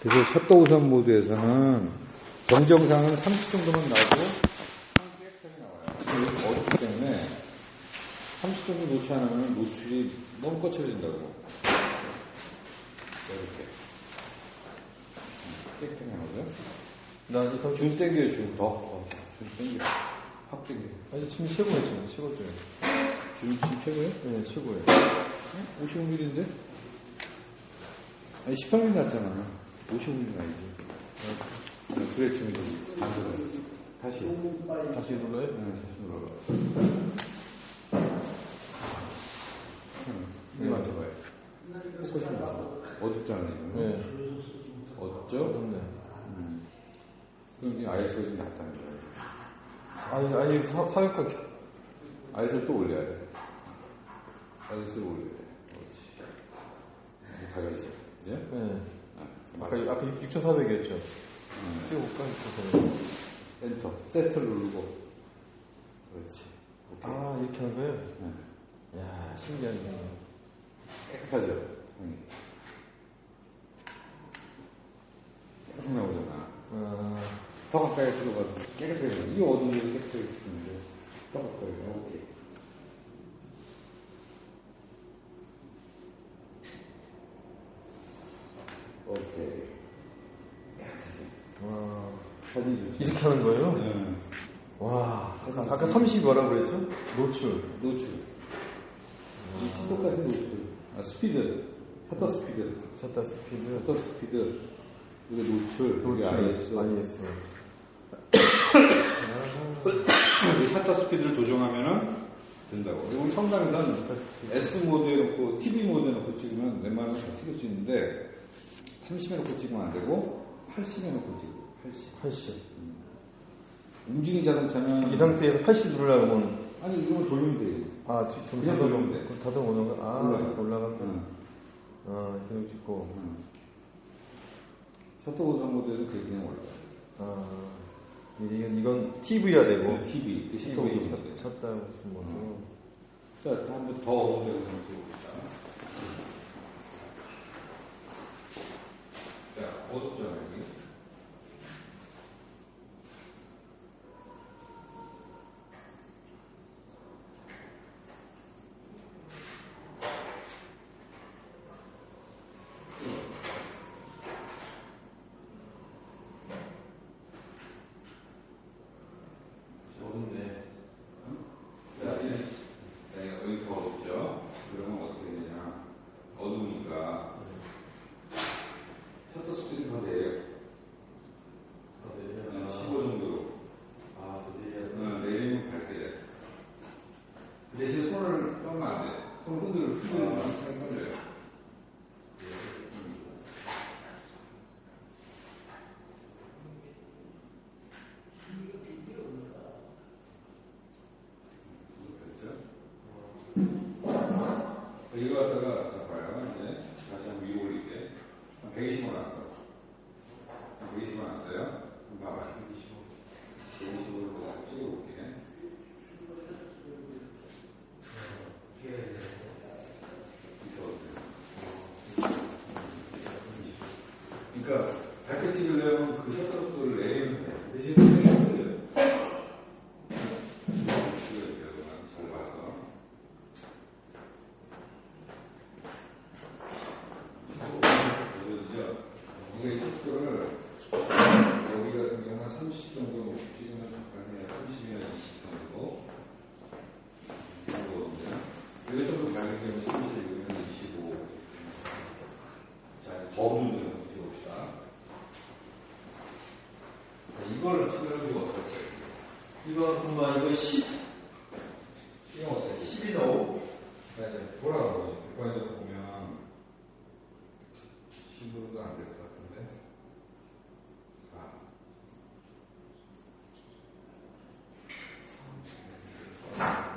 그래서 샷도우선 모드에서는 정정상은 30 정도만 나오고 깨끗하게 나와요. 지금 어둡기 때문에 30 정도 노출 안 하면 노출이 너무 거칠어진다고. 이렇게 깨끗하게 나오죠. 나 이거 줄 땡겨요. 줄 땡겨. 확 땡겨. 아니 지금 최고였죠. 최고죠. 줄 지금 최고예요? 네, 최고예요. 55mm인데? 아니 18mm 났잖아. 55mm 아니지. 그래 지금 다시 눌러요? 다시 눌러요? 네, 다시 눌러요. 이게 맞춰봐요. 포커싱 맞춰봐. 어둡잖아 지금. 네. 어둡죠? 어둡네. 그럼 이 ISO가 좀 낮다는 거예요. 아니 사육과 ISO를 또 올려야 돼. ISO를 올려야 돼. 그렇지. 밝아지죠. 그죠? 네. 아까 맞죠? 6,400이었죠. 찍어볼까? 6,400. 엔터. 세트를 누르고. 그렇지. 오케이. 아, 이렇게 하는 거예요? 네. 이야, 신기하네. 깨끗하죠? 성이. 깨끗하게 나오잖아. 더 가까이 들어가도 깨끗해요. 이 어둠이 깨끗하게 들리는데 더 가까이. 오케이. 오케이. 와. 사진 좀. 이렇게 하는 거예요? 네. 와. 아까 30 뭐라고 그랬죠? 노출. 노출. 똑같은 노출. 아, 스피드. 셔터 스피드. 셔터 스피드. 셔터 스피드. 이게 노출. 이게 IS. 셔터 스피드를 조정하면은 된다고. 우리 성당에서는 S 모드에 놓고 TV 모드에 놓고 찍으면 웬만하면 다 찍을 수 있는데 30에 놓고 찍으면 안 되고 80에 놓고 찍고 80. 움직이는 자동차는 이 상태에서 80 누르려면 아니 이걸 돌리면 돼. 아, 좀 그냥 돌리면 돼. 다듬어놓은 거. 아, 올라간다. 응. 이렇게 찍고. 셔터 고정 모드에서 그냥 올라가. 아, 이건 TV야 되고. TV. 셔터 TV 고정 모드. 셨다 무슨 뭐. 자, 한번 더 어려운 데로 좀 찍어봅시다. 자, 어둡잖아요, 여기. 어둡네. 자, 여기 더 어둡죠? 그러면 어떻게 되냐. 어두우니까 셔터 스피드 더 내려요. 15 정도로. 아, 더 내리면 밝게 돼. 대신에 손을 떠면 안 돼. 손 흔들면 흔들려요. 이거 갖다가 잡아요. 이제 다시 한번 위로 올릴게. 120원 왔어. 120원 왔어요. 봐봐요. 120원으로 찍어볼게. 그러니까 밝게 찍으려면 그 셔터 속도를 내리면 돼. 대신 손을 잘 봐서. 이게 속도를 여기 같은 경우는 30 정도 찍으면 잠깐 30이나 20 정도 이거거든요. 이게 조금 밝은 경우는 30, 여기는 25. 자, 더 없는 데로 찍어봅시다. 자, 이걸 찍으면 어떨 거예요? 이거 10. 이거 어때요? 10이나 5. 자, 이제 돌아가고 객관적으로 보면 10으로도 안 될 것 같은데. 4.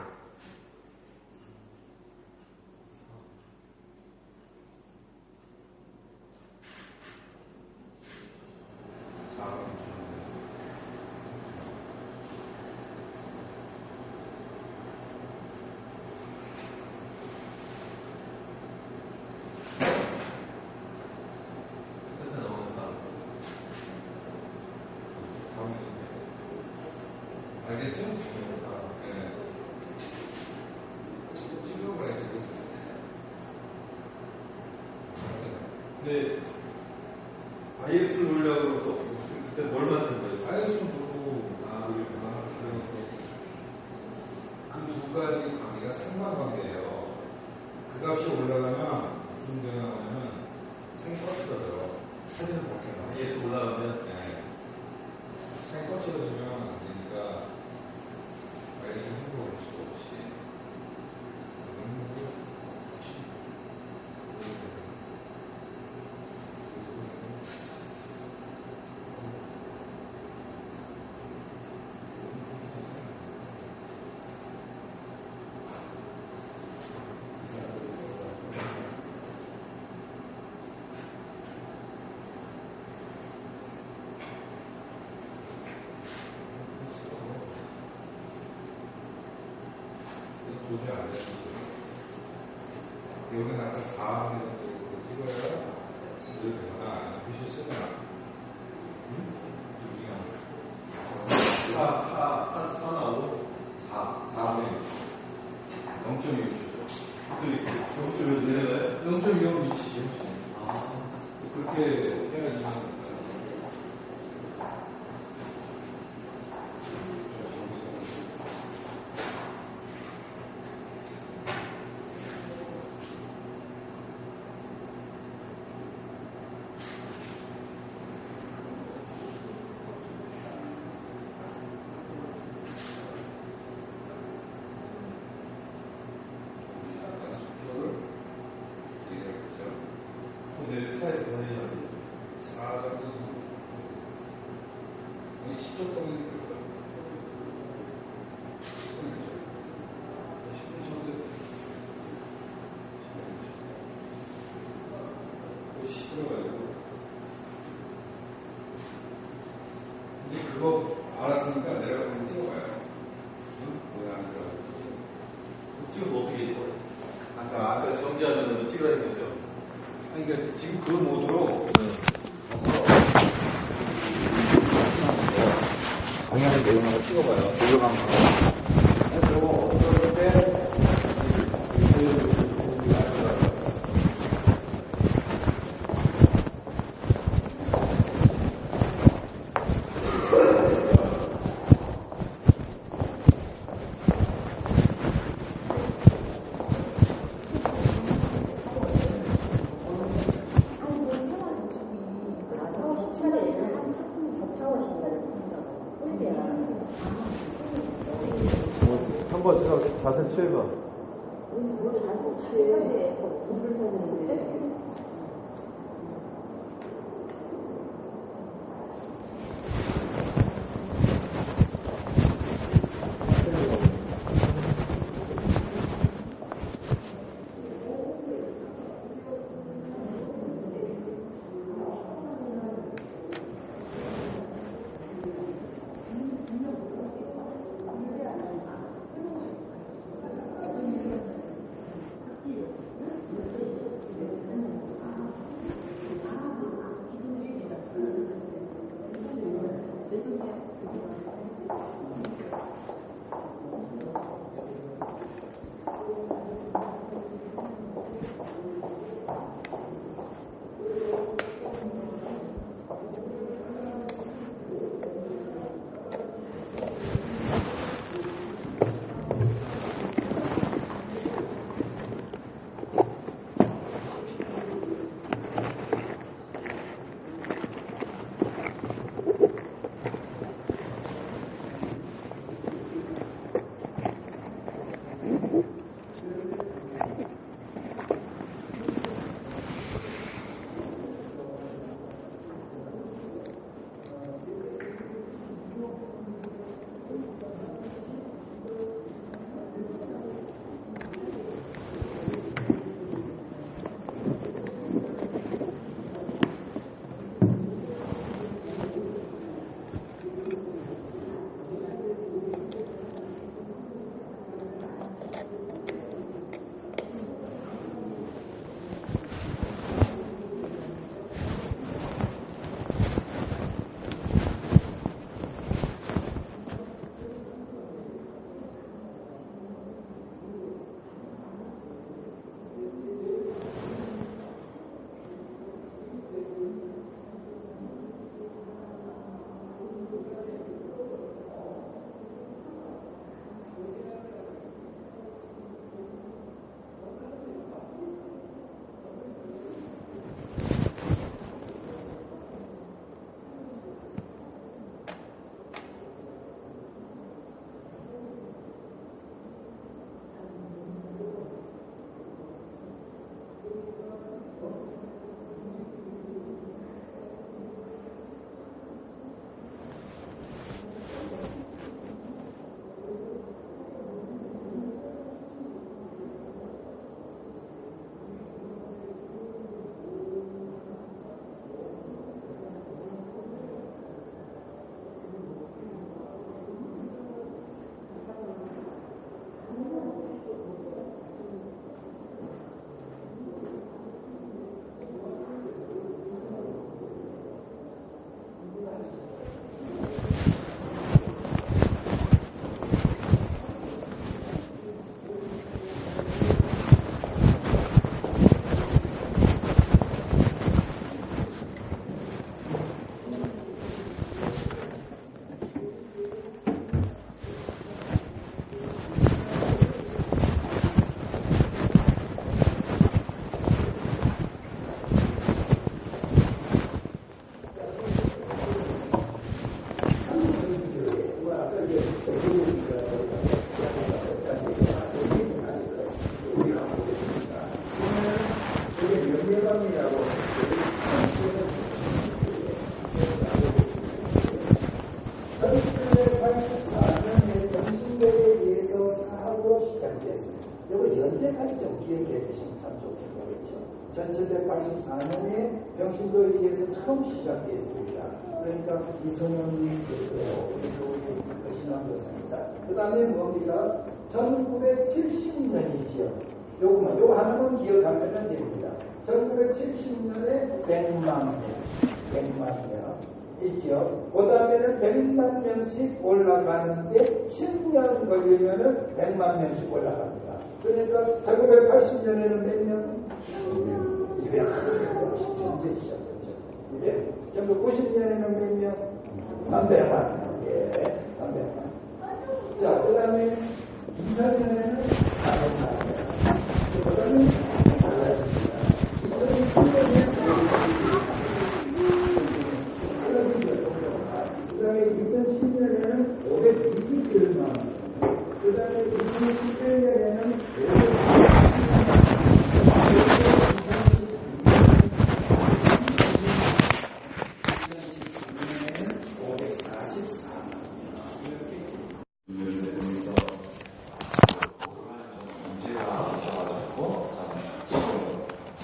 알겠죠? 네. 찍어봐야지. 근데 IS를 누르려고 또 그때 뭘 만든 거예요? IS는 보고 그 두 가지 관계가 상관관계예요. 그 값이 올라가면 무슨 데가 나오냐면 생꺼쳐져요. 사진을 볼게요. IS 올라가면 네. 생꺼쳐지면 안 되니까 IS 함부로 올 수 없이 도저히 안 됐어요. 여기는 아까 4하면 찍어야 늘거나 표시 쓰거나 둘 중에 하나. 4 나오고 4하면 0.1주죠. 0.5 내려가요? 0.25 미치지. 그렇게 해야지. 근데 회사에서 다니는 4가 10점 동안 근데 그거 알았으니까 내가 그냥 찍어봐요. 모양이라고. 찍으면 어떻게 해요? 아까 정지하면 찍어야 되죠? 아니, 그러니까 지금 그 모드로 방향을 내려가서 찍어봐요. 내려가면 그리고 어떨 때 한번 자세 취해봐. 시작됐습니다. 이거 연대까지 좀 기억해 주시면 참 좋겠죠. 1784년에 병신도에 의해서 처음 시작됐습니다. 그러니까 이소년 신앙조사입니다. 그 다음에 뭡니까? 1970년이지요. 요거 하나만 기억하면 됩니다. 1970년에 100만 명 있죠. 그 다음에는 100만 명씩 올라가는데 10년 걸리면은 100만 명씩 올라갑니다. 그러니까 1980년에는 몇 명? 200만 시작했죠. 200. 1990년에는 몇 명? 300만. 예, 300만. 자, 그 다음에 2000년에는 400만. 그 다음에 달라집니다. 2010년에 그 다음에 2010년에는 521만. 그 다음에 2011년에는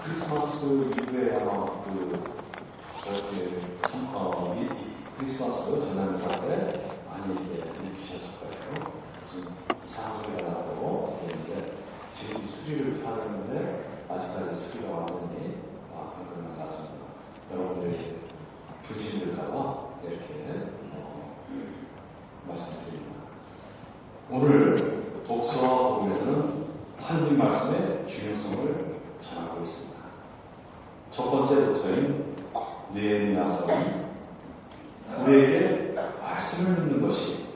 크리스마스 이후에 아마 크리스마스 지난 때 많이 이제 느끼셨을 거예요. 무슨 이상한 소리가 나고 이제 지금 수리를 사는데 아직까지 수리가 왔느니 그런 것 같습니다. 여러분들이 교신들과 이렇게 말씀드립니다. 오늘 독서와 복음에서는 하느님 말씀의 중요성을 전하고 있습니다. 첫 번째 독서인 느헤미야서는 우리에게 말씀을 듣는 것이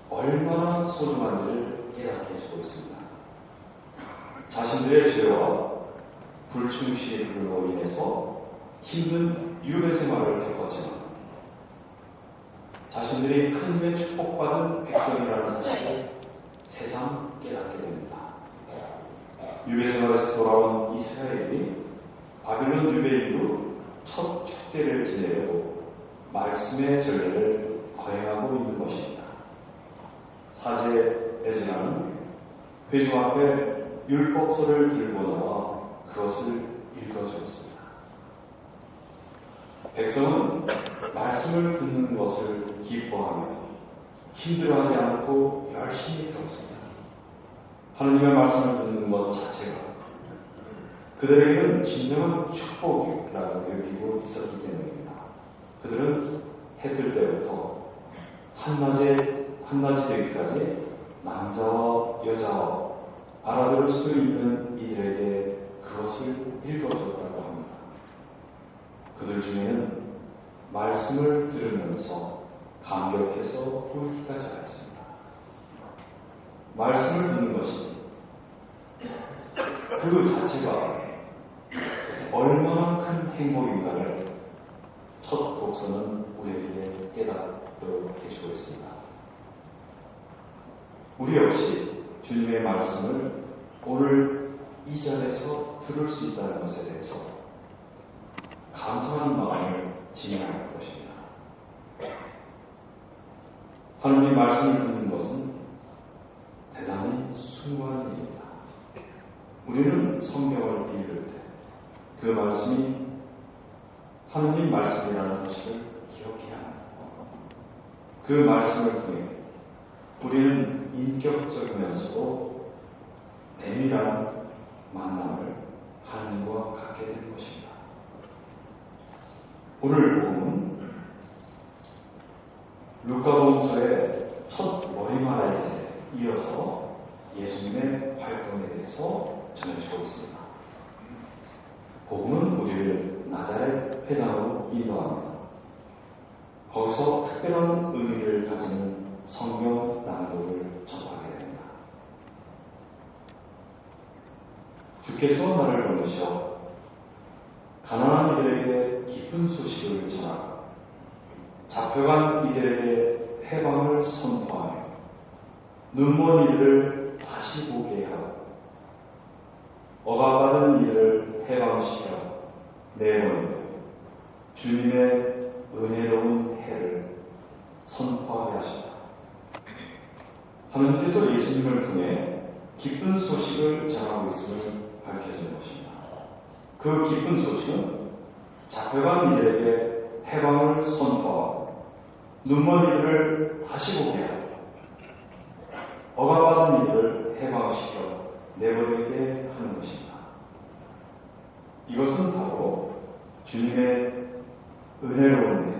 얼마나 소중한지를 깨닫게 해주고 있습니다. 자신들의 죄와 불충실로 인해서 힘든 유배 생활을 겪었지만 자신들이 하나님의 축복받은 백성이라는 사실을 새삼 깨닫게 됩니다. 유배 생활에서 돌아온 이스라엘이 바빌론 유배 이후 첫 축제를 지내려고 말씀의 전례를 거행하고 있는 것입니다. 사제 에스라는 회중 앞에 율법서를 들고 나와 그것을 읽어주었습니다. 백성은 말씀을 듣는 것을 기뻐하며 힘들어하지 않고 열심히 들었습니다. 하나님의 말씀을 듣는 것 자체가 그들에게는 진정한 축복이라고 여기고 있었기 때문입니다. 그들은 해 뜰 때부터 한낮이 되기까지 남자와 여자와 알아들을 수 있는 이들에게 그것을 읽어줬다고 합니다. 그들 중에는 말씀을 들으면서 감격해서 울기까지 하였습니다. 말씀을 듣는 것이 그 자체가 얼마나 큰 행복인가를 첫 독서는 우리에게 깨닫도록 해주고 있습니다. 우리 역시 주님의 말씀을 오늘 이 자리에서 들을 수 있다는 것에 대해서 감사하는 마음을 지녀할 것입니다. 하나님 말씀을 듣는 것은 대단히 숭고한 일입니다. 우리는 성경을 읽을 때 그 말씀이 하나님 말씀이라는 사실을 기억해야 합니다. 그 말씀을 통해 우리는 인격적이면서도 내밀한 만남을 하나님과 갖게 된 것입니다. 오늘 보면 루카복음서의 첫 머리말에 이어서 예수님의 활동에 대해서 전해주고 있습니다. 복음은 우리를 나자렛 회당으로 인도합니다. 거기서 특별한 의미를 가지는 성경 낭독을 접하게 됩니다. 주께서 나를 보내셔 가난한 이들에게 기쁜 소식을 전하고 잡혀간 이들에게 해방을 선포하며 눈먼 이들을 다시 보게 하고 억압받은 이들을 해방시켜 내보내며 주님의 은혜로운 해를 선포하게 하셨다. 하나님께서 예수님을 통해 기쁜 소식을 전하고 있음을 밝혀주는 것입니다. 그 기쁜 소식은 잡혀간 이들에게 해방을 선포하고 눈먼 이들을 다시 보게 하고 억압받은 이들을 해방시켜 내버리게 하는 것입니다. 이것은 바로 주님의 은혜로운 해,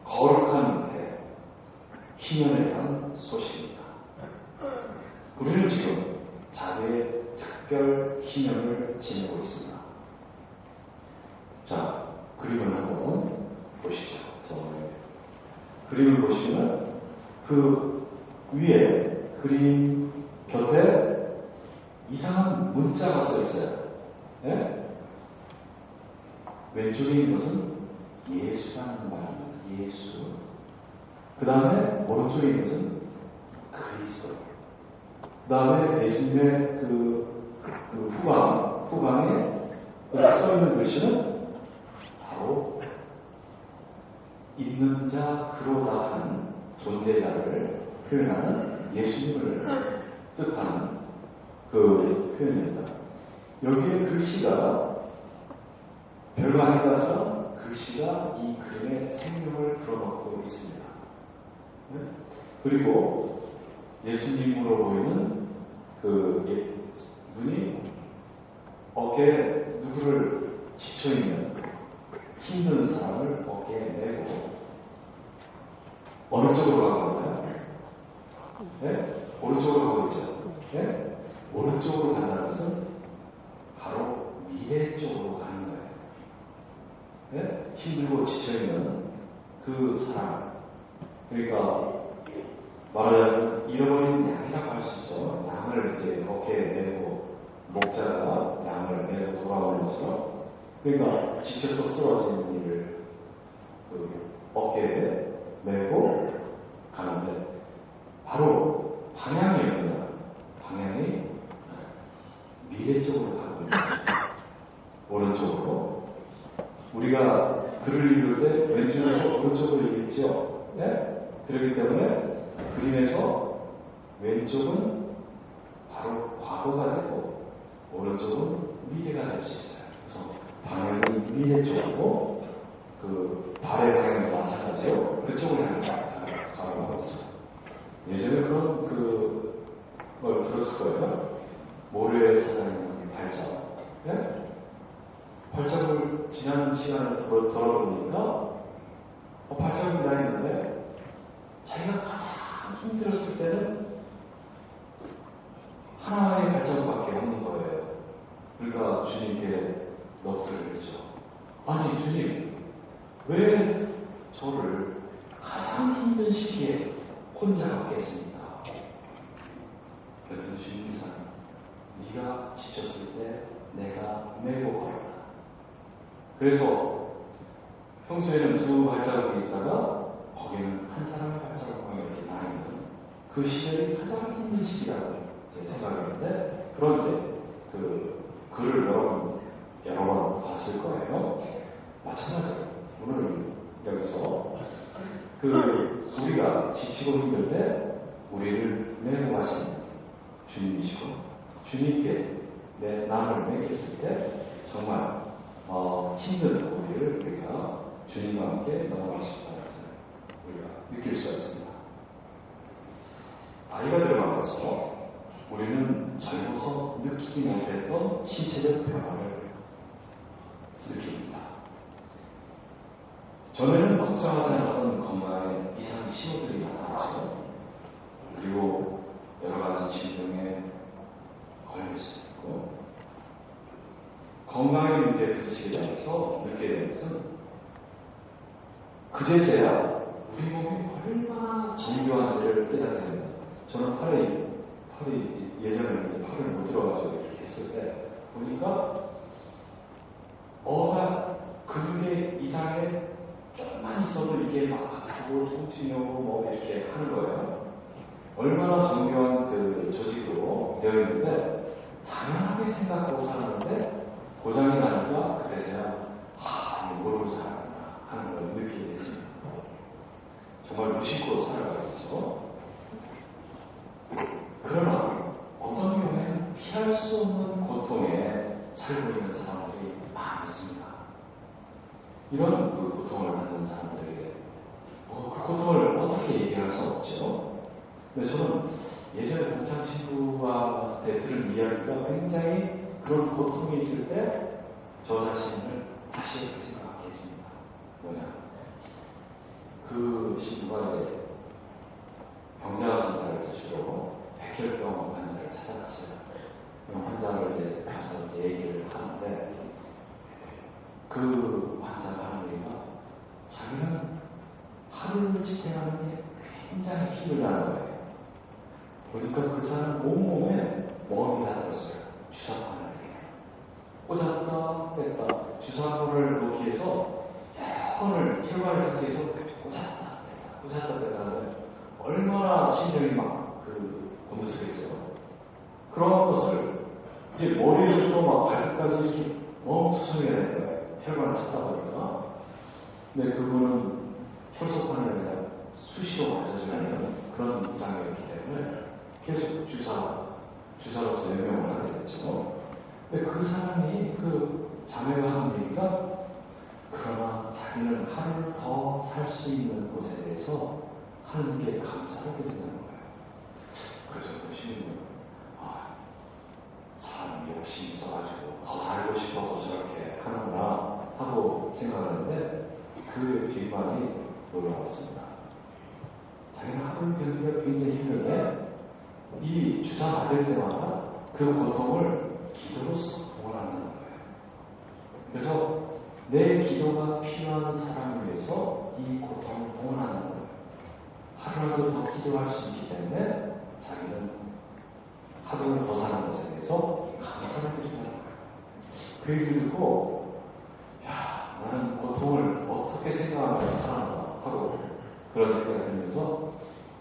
거룩한 해, 희년에 대한 소식입니다. 우리는 지금 자비의 특별 희년을 지내고 있습니다. 자, 그림을 한번 보시죠. 그림을 보시면 그 위에 그림 곁에 이상한 문자가 써 있어요. 네? 왼쪽에 있는 것은 예수라는 말입니다. 예수. 그 다음에 오른쪽에 있는 것은 그리스도. 그 다음에 예수님의 후방에 써 있는 글씨는 바로 있는 자 그로다 하는 존재자를 표현하는 예수님을 뜻하는 그 표현입니다. 여기에 글씨가 별거 아니라서 글씨가 이 그림에 생명을 불어넣고 있습니다. 네? 그리고 예수님으로 보이는 그 눈이 어깨에 누구를 지쳐있는 힘든 사람을 어깨에 메고 어느 쪽으로 가고 있나요? 네? 오른쪽으로 가고 있죠. 네? 오른쪽으로 간다는 것은 바로 미래 쪽으로 가는 거예요. 네? 힘들고 지쳐있는 그 사람. 그러니까 말하자면 잃어버린 양이라고 할 수 있죠. 양을 이제 어깨에 메고 목자가 양을 메고 돌아오는 것처럼. 그러니까 지쳐서 쓰러진 일을 그 어깨에 메고 가는데 바로 방향이 없는 방향이 미래 쪽으로 가고 있는 거죠. 오른쪽으로. 우리가 글을 읽을 때 왼쪽에서 오른쪽으로 읽죠. 네? 그렇기 때문에 그림에서 왼쪽은 바로 과거가 되고 오른쪽은 미래가 될 수 있어요. 그래서 방향이 미래 쪽이고 그 발의 방향도 마찬가지로 그쪽으로 가는 거죠. 예전에 그런 걸 들었을 거예요. 모래에 사는 발자국. 네? 발자국을 지난 시간에 들어보니까 발자국이 나 있는데 자기가 가장 힘들었을 때는 하나의 발자국밖에 없는 거예요. 그러니까 주님께 넋을 그랬죠. 아니 주님, 왜 저를 가장 힘든 시기에 혼자 갖겠습니까? 그래서 주님께서 네가 지쳤을 때 내가 메고 가라. 그래서 평소에는 두 발자국이 있다가 거기는 한 사람의 발자국만 이렇게 나있는 그 시절이 가장 힘든 시기라고 생각했는데 그런 이제 그 글을 여러 번 봤을 거예요. 마찬가지로 오늘 여기서 우리가 지치고 힘들 때 우리를 메고 가신 주님이시고 주님께 내 남을 맡겼을 때 정말 힘든 우리를 우리가 주님과 함께 넘어갈 수 있다는 것을 우리가 느낄 수가 있습니다. 나이가 들어가면서 우리는 젊어서 느끼지 못했던 신체적 변화를 느낍니다. 전에는 걱정하지 않았던 건강에 이상 신호들이 나타나죠. 그리고 여러 가지 질병에 걸릴 수 있고 건강의 문제에 부딪히게 되면서 느끼게 되는 것은 그제서야 우리 몸이 얼마나 정교한지를 깨닫게 됩니다. 저는 팔이 예전에 이제 팔을 못 들어가지고 이렇게 했을 때 보니까 근육의 이상에 조금만 있어도 이게 막 아프고 통증이 오고 뭐 이렇게 하는 거예요. 얼마나 정교한 그 조직으로 되어 있는데 당연하게 생각하고 살았는데 고장이 나니까 그래서야 이거 모르고 살았구나 하는 걸 느끼게 됐습니다. 정말 무심코 살아가겠죠. 그러나 살고 있는 사람들이 많습니다. 이런 그 고통을 받는 사람들에게 그 고통을 어떻게 얘기할 수 없죠. 근데 저는 예전에 동창 친구한테 들은 이야기가 굉장히 그런 고통이 있을 때 저 자신을 다시 생각하게 해줍니다. 뭐냐? 그 친구가 이제 병자 검사를 주로 백혈병 환자를 찾아갔어요. 환자를 이제 가서 이제 얘기를 하는데 그 환자가 하는 얘기가 자기는 하루를 지탱하는 게 굉장히 힘들다는 거예요. 보니까 그 사람 온몸에 멍이 다 들었어요. 주사바늘 꽂았다 뺐다 주사바늘을 놓기 위해서 혈관을 잡기 위해서 꽂았다 뺐다 하는데 얼마나 심장이 막 곤두서겠어요. 그런 것을 이제 머리에서부터 막 발끝까지 이렇게 멈추게 되는 거예요. 혈관을 찾다 보니까. 근데 그분은 혈소판을 그냥 수시로 맞아주는 그런 입장이었기 때문에 계속 주사로서 연명을 하게 됐죠. 근데 그 사람이 그 자매가 하는 얘기가 그러나 자기는 하루를 더 살 수 있는 곳에 대해서 하나님께 감사하게 된다는 거예요. 그래서 그 시인은 사람이 욕심이 있어가지고 더 살고 싶어서 저렇게 하는구나 하고 생각하는데 그 뒷말이 놀라웠습니다. 자기는 하루를 견디기가 굉장히 힘든데 이 주사 맞을 때마다 그 고통을 기도로서 동원한다는 거예요. 그래서 내 기도가 필요한 사람을 위해서 이 고통을 동원하는 거예요. 하루라도 더 기도할 수 있기 때문에 자기는 하루를 더 사는 것에 대해서 감사를 드린다는 거예요. 그 얘기를 듣고 나는 고통을 어떻게 생각하면서 살아나 하고 그런 생각이 들면서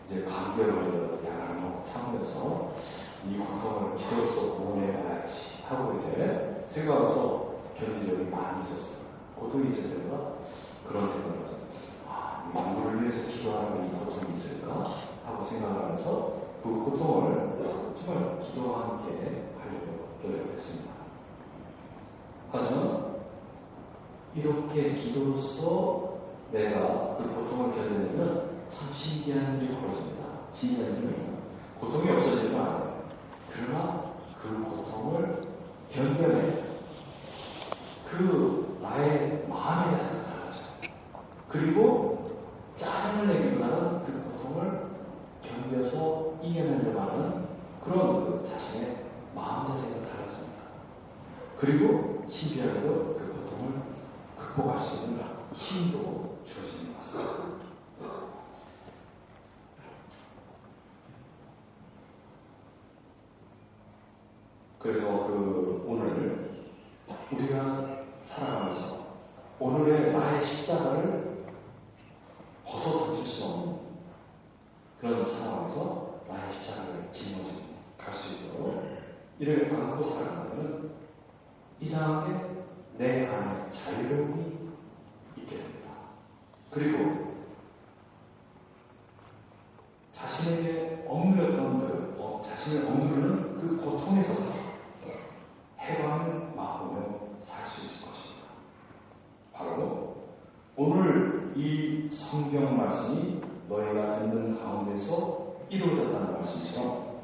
이제 감격을 야간으로 참으면서 이 고통을 기도로서 보내야지 하고 이제 생각하면서 견딘 적이 많이 있었어요. 고통이 있을 때마다 그런 생각을 해서 누구를 위해서 기도하는 이 고통이 있을까 하고 생각을 하면서 그 고통을 정말 기도와 함께 하려고 노력했습니다. 하지만 이렇게 기도로서 내가 그 고통을 견디려면 참 신기한 일이 벌어집니다. 신기한 일은 고통이 없어지는 건 아니에요. 그러나 그 고통을 견뎌내 그 나의 마음의 자세가 달라져요. 그리고 짜증을 내기보다는 그 고통을 견뎌서 이겨내려고 하는 그런 그 자신의 마음 자세가 달라집니다. 그리고 신비하게도 그 고통을 극복할 수 있는 힘도 주어지는 것 같습니다. 그래서 오늘 우리가 살아가면서 오늘의 나의 십자가를 벗어 던질 수 없는 그런 상황에서 나의 십자가를 짊어지고 갈 수 있도록 이를 안고 살아가면 이상하게 내 안에 자유로움이 있게 됩니다. 그리고 자신에게 억눌렸던 자신을 억누르는 그 고통에서 해방을 맛보며 살 수 있을 것입니다. 바로 오늘 이 성경 말씀이 너희가 듣는 가운데서 이루어졌다는 말씀처럼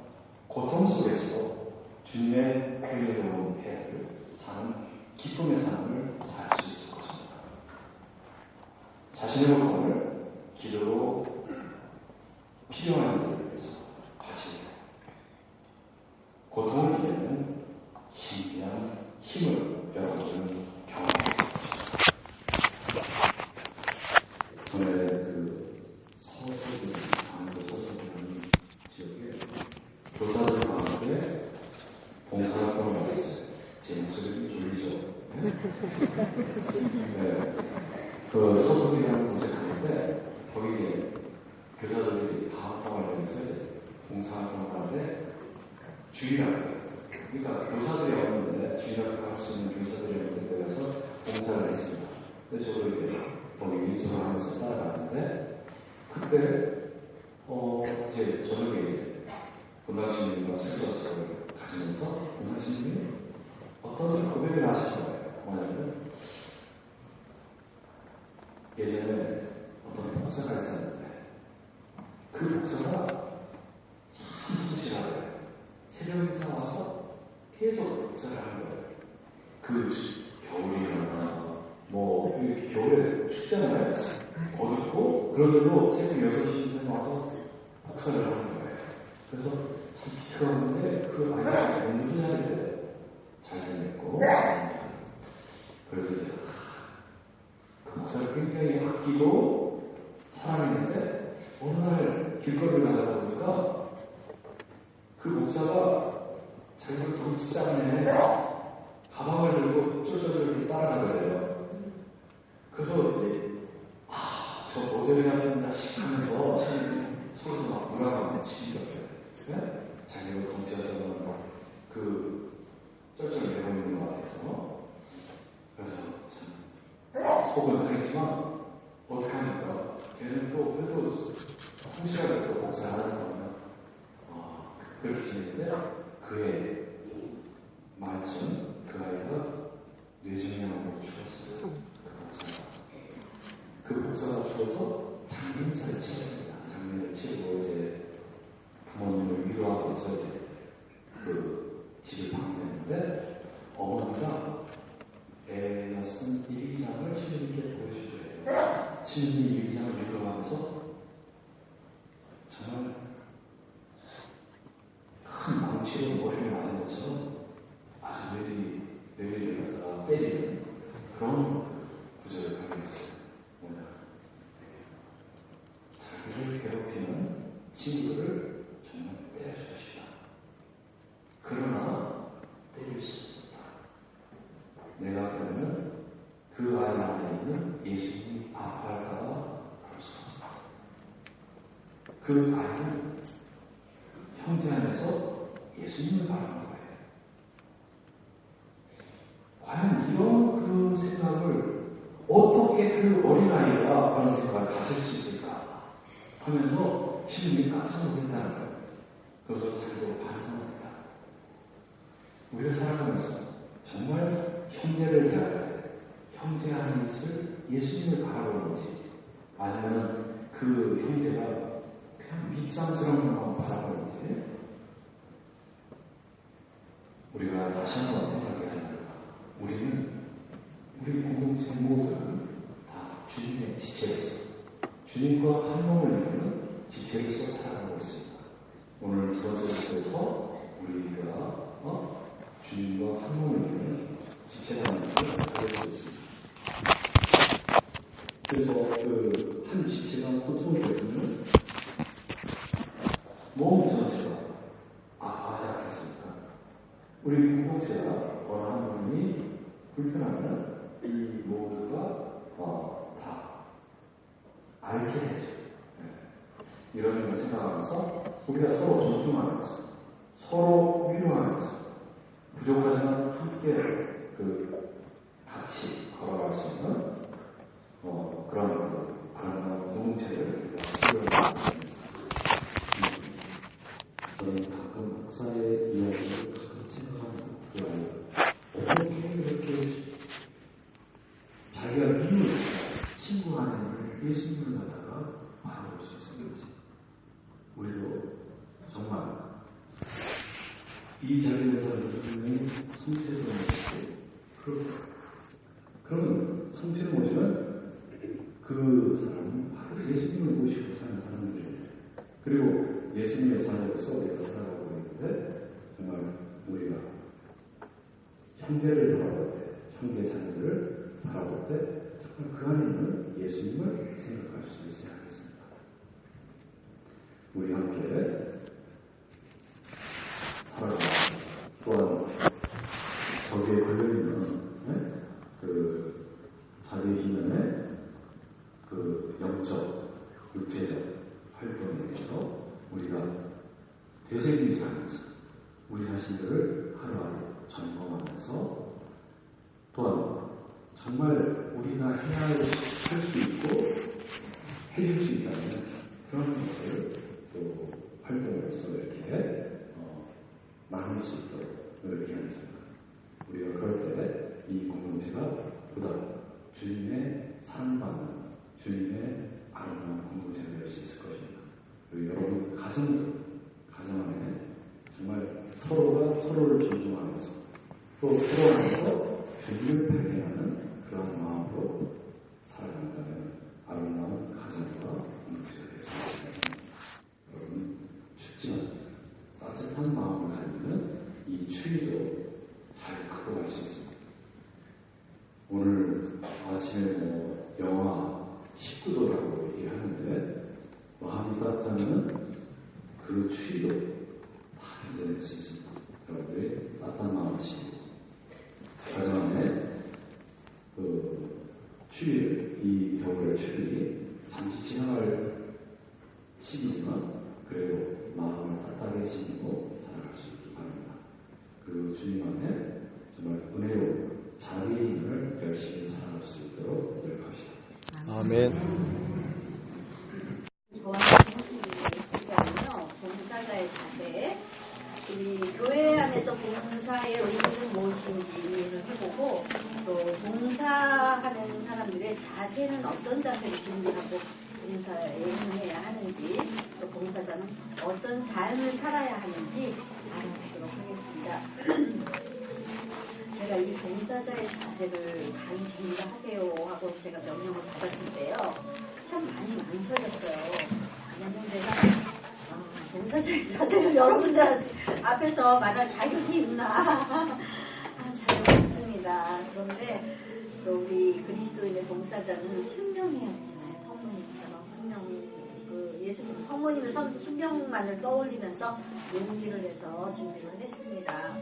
고통 속에서 주님의 긍휼로운 해를 사는 기쁨의 삶을 살 수 있을 것입니다. 자신의 고통을 기도로 필요한 일을 위해서 같이 고통을 이기는 신비한 힘을 여러분은 경험할 수 있습니다. 전에 서서히 강도 서서히라는 지역에 교사들 가운데 봉사활동을 하셨어요. 제 목소리도 졸리죠. 네. 그 서서히라는 곳에 가는데 거기 이제 교사들이 방학방을 내면서 이제 봉사활동을 하는데 주일학교 그러니까 교사들이 없는데 주일학교 할 수 있는 교사들이 없는데 가서 봉사를 했습니다. 근데 저도 이제 거기 인수를 하면서 따라가는데 그때 이제 저녁에 이제 본당신님과 술자석을 가지면서 본당신님이 어떤 고백을 하신 거예요. 뭐냐면 예전에 어떤 목사가 있었는데 그 목사가 참 성실하게 새벽에 와서 계속 목사를 하는 거예요. 그 겨울이나 뭐 이렇게 겨울에 춥잖아요. 어둡고 그런데도 새벽 6시쯤 와서 목사를 하는 거예요. 그래서 참 비틀었는데 그 아이가 너무 소년인데 잘생겼고 그래서 이제 그 목사를 굉장히 아끼고 사랑했는데 어느 날 길거리를 가다 보니까 그 목사가 자기가 돈치장에 가방을 들고 쫄쫄쫄 따라가더래요. 그래서 이제 저 모델 같은 자식 하면서 서로 막 물어가는 친구였어요. 네? 자기가 덩치여서는 그 쩔쩔 내고 있는 것 같아서 그래서 참 속은 상했지만 어떻게 하니까 걔는 또 그래도 성실하게 또 목사하는 거면 그렇게 지냈는데 그의 말쯤 그 아이가 뇌종양으로 죽었어요. 그 목사가 죽어서 장례사를 치렀습니다. 장례를 치르고 이제 부모님을 위로하면서 이제 그 집을 방문했는데 어머니가 애가 쓴 일기장을 시민님께 보여주셔요. 시민님 일기장을 읽어가면서 정말 큰 망치로 머리를 맞은 것처럼 아주 뇌리를 갖다가 때리는 그런 구절을 발견했어요. 자기를 괴롭히는 친구들을 정말 때려주십시오. 그러나 때릴 수 없다. 내가 그러면 그 아이 안에 있는 예수님이 아파할까봐 그럴 수 없다. 그 아이는 형제 안에서 예수님을 바라는 거예요. 과연 이런 그 생각을 어떻게 그 어린아이가 그런 생각을 가질 수 있을까 하면서 시민이 깜짝 놀랐다는 거예요. 그래서 자기도 반성합니다. 우리가 살아가면서 정말 형제를 대할 때 형제 하는 것을 예수님을 바라보는지 아니면 그 형제가 그냥 밉상스러운 것만 바라보는지 우리가 다시 한번 생각해야 합니다. 우리 공동체 모두는 다 주님의 지체로서 주님과 한 몸을 이루는 지체로서 살아가고 있습니다. 오늘 두 번째 주에서 우리가 주님과 한 몸을 이루는 지체라는 것을 알고 있습니다. 그래서 그 한 지체가 고통이 되면 몸 전체가 아파하지 않겠습니까? 우리 공동체가 어느 한 분이 불편하면 이 모두가 다 알게 되죠. 이런 걸 생각하면서 우리가 서로 존중하면서 서로 위로하면서 부족하지만 함께 같이 걸어갈 수 있는 그런 공동체를 필요합니다. 저는 가끔 목사의 이야기를 가끔 생각합니다. 어떻게 이렇게 자기가 믿는 친구 안에는 예수님을 갖다가 바라볼 수 있었는지 우리도 정말 이 자리에서 여러분의 성체를 모시고 그러면 성체를 모시면 그 사람은 바로 예수님을 모시고 사는 사람들이에요. 그리고 예수님의 사역에서 우리가 살아가고 있는데 정말 우리가 형제를 바라볼 때, 형제 자녀들을 바라볼 때 정말 그 안에 있는 예수님을 생각할 수 있어야 하겠습니다. 우리 함께 살아갑니다. 또한 거기에 걸려있는 자기 기능의 영적, 육체적 활동에 대해서 우리가 되새김질 하면서 우리 자신들을 하루하루 점검하면서 또한 정말 우리가 해야 할 수 있고 해줄 수 있다면 그런 것을 또 활동으로서 이렇게 나눌 수 있도록 이렇게 하겠습니다. 우리가 그럴 때 이 공동체가 보다 주님의 사랑받는 주님의 아름다운 공동체가 될 수 있을 것입니다. 그리고 여러분 가정 안에 정말 서로가 서로를 존중하면서 또 서로 안에서 주님을 발견하는 그런 마음으로 살아간다면 아름다운 가정과 공동체가 될 수 있습니다. 여러분 춥지만 따뜻한 마음을 가지면 이 추위도 잘 극복할 수 있습니다. 오늘 아침에 영하 19도라고 얘기하는데 마음이 따뜻하면 그 추위도 다 견뎌낼 수 있습니다. 여러분들이 따뜻한 마음 하시고 가정 안에 그 추위를 이 겨울의 추위 잠시 지나갈 시기지만 그래도 마음을 따뜻하게 지니고 살아갈 수 있기 바랍니다. 그리고 주님 안에 정말 은혜로 자기의 힘을 열심히 살아갈 수 있도록 노력합시다. 아멘. 좋아하는 것은요, 봉사자의 자세. 이 교회 안에서 봉사의 의미는 무엇인지를 해보고, 또 봉사하는 사람들의 자세는 어떤 자세를 준비하고 봉사에 임해야 하는지, 또 봉사자는 어떤 삶을 살아야 하는지 알아보도록 하겠습니다. 제가 이 봉사자의 자세를 강의 준비하세요 하고 제가 명령을 받았을 때요, 참 많이 망설였어요. 왜냐면 제가 봉사자의 자세를 여러분들 앞에서 말할 자격이 있나. 자격이 있습니다. 그런데 또 우리 그리스도인의 봉사자는 순명해야 되잖아요. 성모님처럼 순명, 예수님 성모님의 순명만을 떠올리면서 용기를 내서 준비를 했습니다.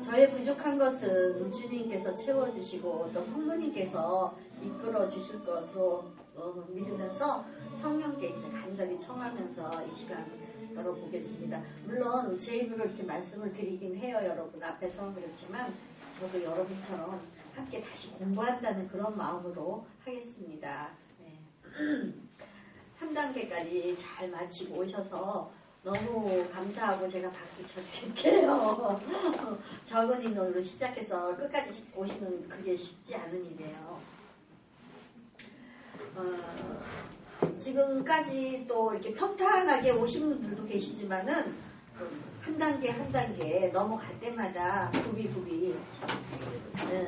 저의 부족한 것은 주님께서 채워주시고 또 성모님께서 이끌어 주실 것으로 믿으면서 성령께 이제 간절히 청하면서 이 시간 열어보겠습니다. 물론 제 입으로 이렇게 말씀을 드리긴 해요. 여러분 앞에서. 그렇지만 저도 여러분처럼 함께 다시 공부한다는 그런 마음으로 하겠습니다. 네. 3단계까지 잘 마치고 오셔서 너무 감사하고 제가 박수 쳐드릴게요. 적은 인원으로 시작해서 끝까지 오시는 그게 쉽지 않은 일이에요. 지금까지 또 이렇게 평탄하게 오신 분들도 계시지만은 한 단계 한 단계 넘어갈 때마다 부비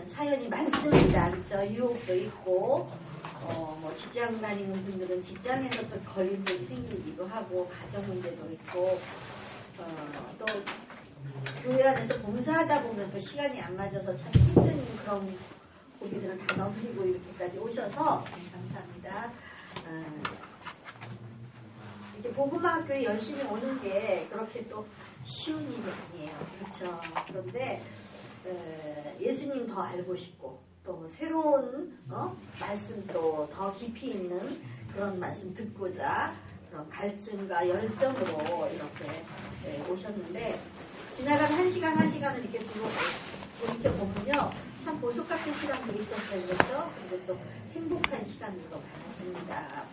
사연이 많습니다. 그렇죠? 유혹도 있고 뭐 직장 다니는 분들은 직장에서 또 걸림돌이 생기기도 하고 가정 문제도 있고 또 교회 안에서 봉사하다 보면 또 시간이 안 맞아서 참 힘든 그런 고비들을 다 넘기고 이렇게까지 오셔서 감사합니다. 이렇게 복음학교에 열심히 오는 게 그렇게 또 쉬운 일이 아니에요. 그렇죠? 그런데 예수님 더 알고 싶고 또 새로운 말씀도 더 깊이 있는 그런 말씀 듣고자 그런 갈증과 열정으로 이렇게 오셨는데 지나간 한 시간을 이렇게 보면요 참 보석 같은 시간도 있었어요. 그렇죠? 그리고 또 행복한 시간들도 많았습니다.